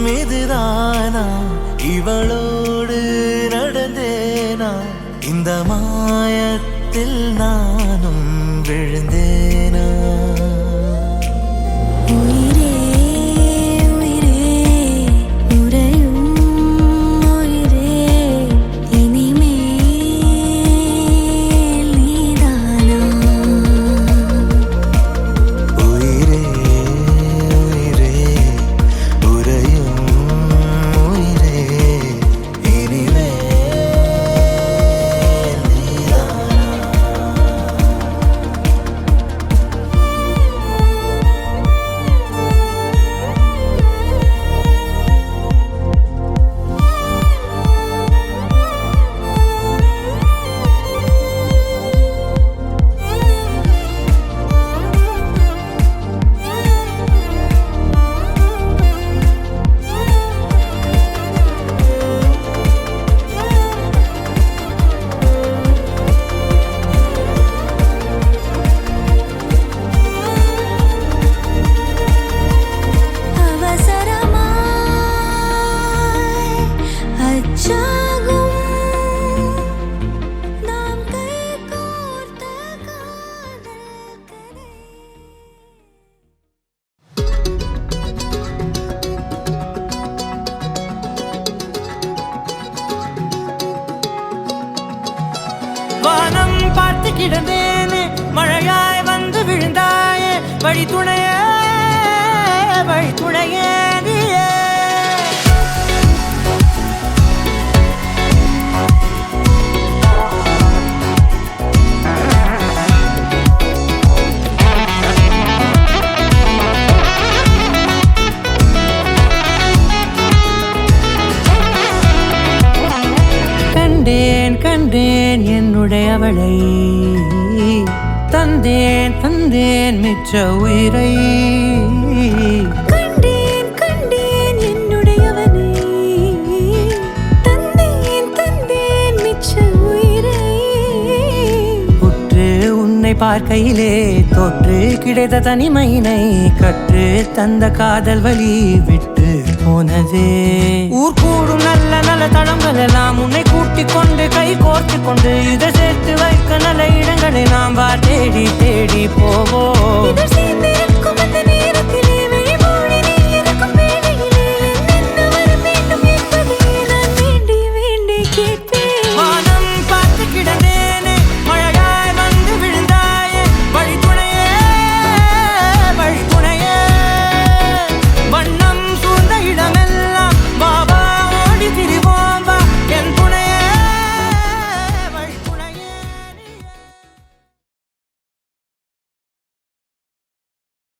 இதுதானா இவளோடு நடந்தேனா இந்த மாயத்தில் நானும் விழுந்தேனா வானம் பார்த்து கிடந்தேனே மழையாய் வந்து விழுந்தாயே வழி துணையே நீயே கண்டேன் என்னுடையவளை தந்தேன் மிச்ச உயிரை கண்டேன் என்னுடையவனை தந்தேன் மிச்ச உயிரை உற்று உன்னை பார்க்கையிலே தோற்று கிடைத்த தனிமையினை கற்று தந்த காதல் வழி விட்டு போனதே ஊர் கூடும் நல்ல நல்ல தளங்கள் எல்லாம் உன்னை கூட்டிக் கொண்டு கை கோர்த்து கொண்டு இதை சேர்த்து வைக்க நல்ல இடங்களை நாம் தேடி போவோம்.